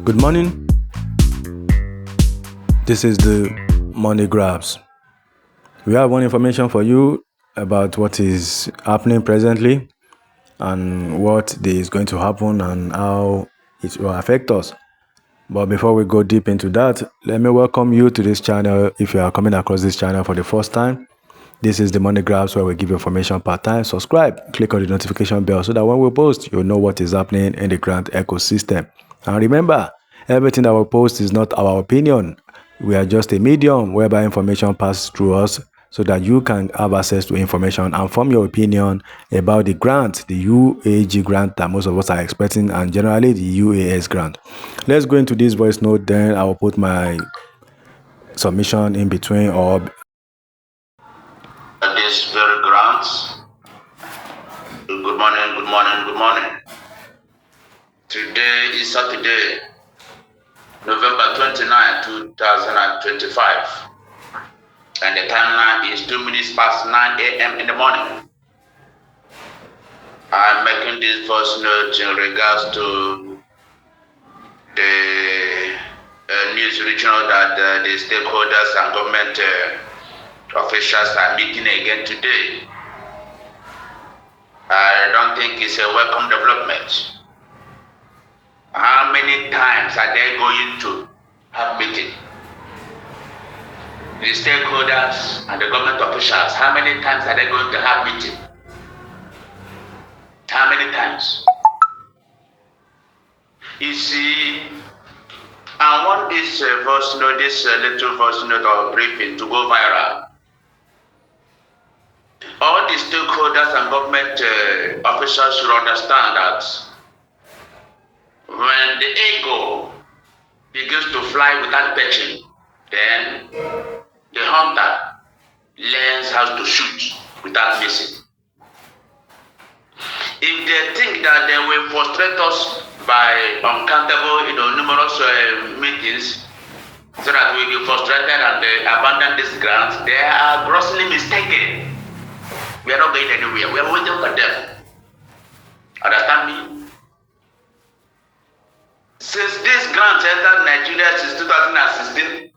Good morning. This is the Money Grabs. We have one information for you about what is happening presently and what is going to happen and how it will affect us. But before we go deep into that, let me welcome you to this channel. If you are coming across this channel for the first time, this is the Money Grabs, where we give you information part time. Subscribe, click on the notification bell so that when we post, you'll know what is happening in the grant ecosystem. And remember, everything that we post is not our opinion. We are just a medium whereby information passes through us so that you can have access to information and form your opinion about the grant, the UAG grant that most of us are expecting, and generally the UAS grant. Let's go into this voice note, then I will put my submission in between or this very grant. Good morning, good morning, good morning. Today is Saturday, November 29, 2025. And the timeline is 2 minutes past 9 a.m. in the morning. I'm making this voice note in regards to the news regional that the stakeholders and government officials are meeting again today. I don't think it's a welcome development. How many times are they going to have meeting? The stakeholders and the government officials, how many times are they going to have meeting? How many times? You see, I want this voice note, this little voice note or briefing to go viral. All the stakeholders and government officials should understand that when the eagle begins to fly without perching, then the hunter learns how to shoot without missing. If they think that they will frustrate us by uncountable, numerous meetings, so that we will be frustrated and abandon this grant, they are grossly mistaken. We are not going anywhere. We are waiting for them. Understand me? Since this grant entered Nigeria since 2016,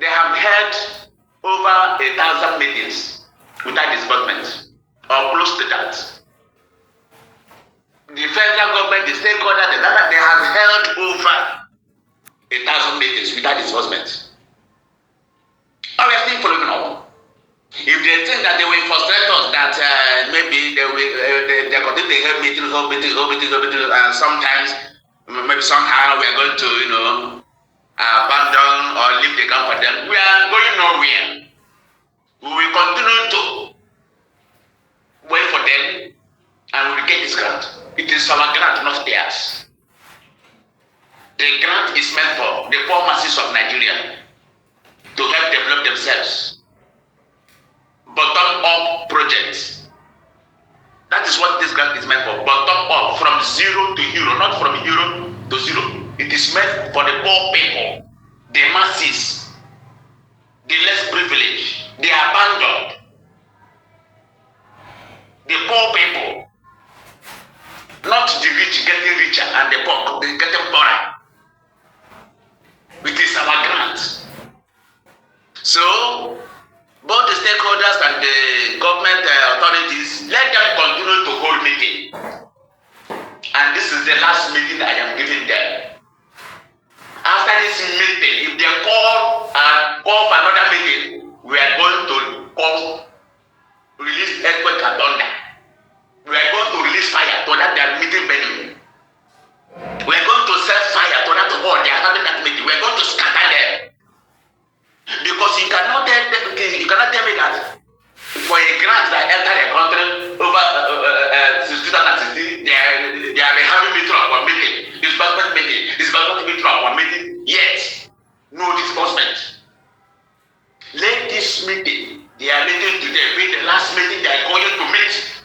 they have held over 1,000 meetings without disbursement, or close to that. The federal government, the stakeholders, they have held over 1,000 meetings without disbursement. Are we still following up? If they think that they will frustrate us, that maybe they will, they continue to have meetings, and sometimes, maybe somehow we are going to, abandon or leave the ground for them. We are going nowhere. We will continue to wait for them, and we will get this grant. It is our grant, not theirs. The grant is meant for the poor masses of Nigeria to help develop themselves. Bottom-up projects. That is what this grant is meant for. Bottom-up, from zero to hero, not from hero to zero. It is meant for the poor people, the masses, the less privileged, the abandoned, the poor people. Not the rich getting richer and the poor getting poorer. It is our grant. So, both the stakeholders and the government authorities, let them continue to hold meeting. And this is the last meeting I am giving them. After this meeting, if they call for another meeting, we are going to release earthquake and thunder. We are going to release fire to that their meeting venue. We are going to set fire to that hall they are having that meeting. We are going to scatter them. Because you cannot tell me that for a grant that entered the country over since 2016, they have been having meeting upon meeting, disbursement meeting upon meeting, yet no disbursement. Let this meeting, they are meeting today, be the last meeting they are going to meet.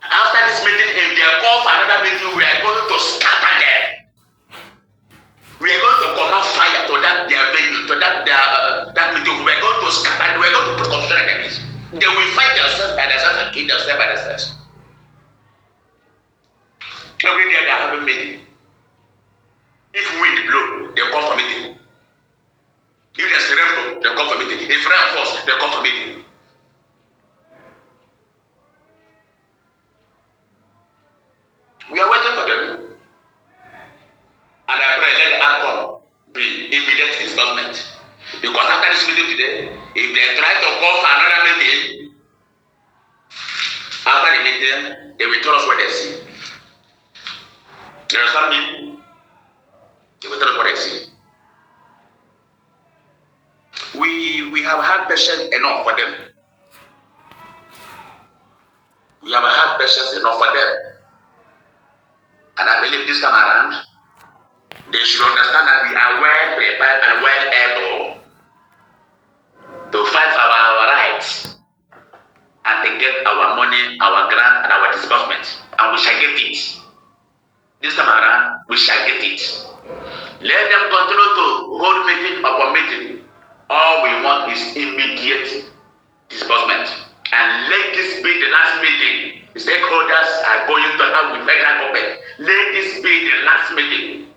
After this meeting, if they call for another meeting, we are going to scatter them. We are going to command fire to that their venue, to that meeting. We are going to scatter. We are going to put confusion against. They will fight themselves by themselves and kill themselves by themselves. every day they are having meeting. If wind blow, they come for meeting. If there's a rainfall, they come for meeting. If rain falls, they come for meeting. We are waiting for them. And I pray let the outcome be immediate disbursement. Because after this meeting today, if they try to call for another meeting, after the meeting, they will tell us what they see. There are some people, they will tell us what they see. We have had patience enough for them. We have had patience enough for them. And I believe this time around, they should understand that we are well prepared and well able to fight for our rights and to get our money, our grant, and our disbursement. And we shall get it. This time around, we shall get it. Let them continue to hold meeting upon meeting. All we want is immediate disbursement. And let this be the last meeting. The stakeholders are going to have with federal government. Let this be the last meeting.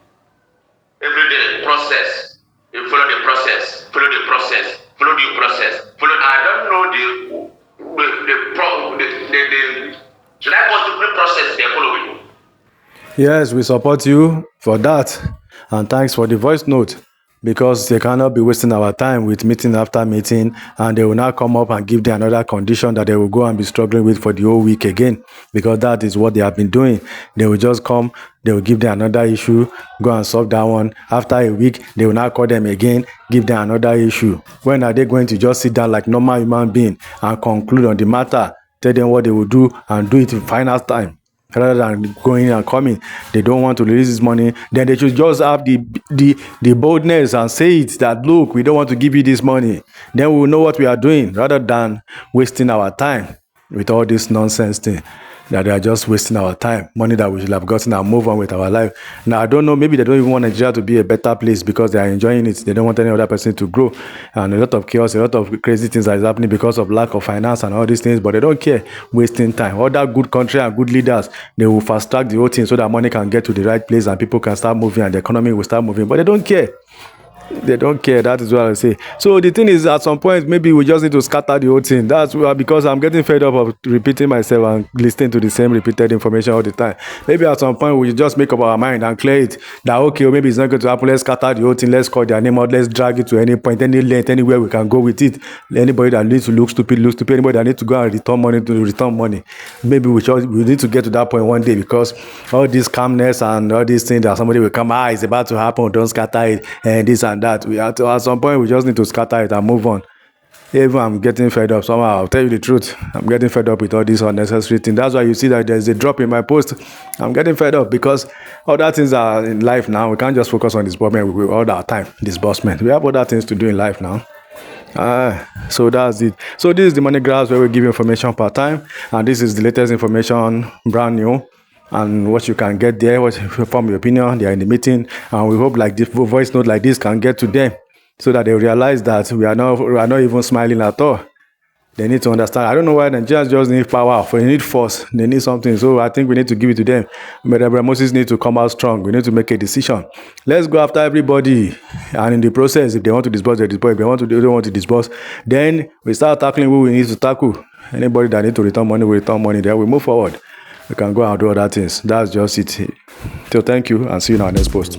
Every day, process. You follow the process. Follow the process. Follow the process. Follow. I don't know the should I go through the process they're following? Yes, we support you for that. And thanks for the voice note. Because they cannot be wasting our time with meeting after meeting, and they will now come up and give them another condition that they will go and be struggling with for the whole week again, because that is what they have been doing. They will just come, they will give them another issue, go and solve that one. After a week, they will now call them again, give them another issue. When are they going to just sit down like normal human being and conclude on the matter, tell them what they will do and do it in final time? Rather than going and coming, they don't want to release this money. Then they should just have the boldness and say it that, look, we don't want to give you this money. Then we will know what we are doing, rather than wasting our time with all this nonsense thing. That they are just wasting our time, money that we should have gotten and move on with our life. Now, I don't know, maybe they don't even want Nigeria to be a better place because they are enjoying it. They don't want any other person to grow. And a lot of chaos, a lot of crazy things that is happening because of lack of finance and all these things, but they don't care, wasting time. Other good country and good leaders, they will fast track the whole thing so that money can get to the right place and people can start moving and the economy will start moving, but they don't care. They don't care. That is what I say. So the thing is, at some point, maybe we just need to scatter the whole thing. That's why, because I'm getting fed up of repeating myself and listening to the same repeated information all the time. Maybe at some point we just make up our mind and clear it that, okay, maybe it's not going to happen. Let's scatter the whole thing. Let's call their name out. Let's drag it to any point, any length, anywhere we can go with it. Anybody that needs to look stupid, look stupid. Anybody that needs to go and return money, to return money. Maybe we need to get to that point one day, because all this calmness and all these things that somebody will come, it's about to happen, don't scatter it, and this and that. We have to, at some point, we just need to scatter it and move on. Even I'm getting fed up somehow. I'll tell you the truth. I'm getting fed up with all these unnecessary things. That's why you see that there's a drop in my post. I'm getting fed up because other things are in life now. We can't just focus on disbursement with all our time. Disbursement. We have other things to do in life now. So that's it. So this is the money graphs where we give you information per time, and this is the latest information, brand new. And what you can get there, what form your opinion, they are in the meeting, and we hope like this voice note like this can get to them, so that they realize that we are not even smiling at all. They need to understand. I don't know why Nigerians just need power, they need force, they need something. So I think we need to give it to them. But Moses need to come out strong. We need to make a decision. Let's go after everybody, and in the process, if they want to disburse, they disburse. If they don't want to disburse, then we start tackling who we need to tackle. Anybody that need to return money, we return money. Then we move forward. We can go and do other things. That's just it. So thank you, and see you in our next post.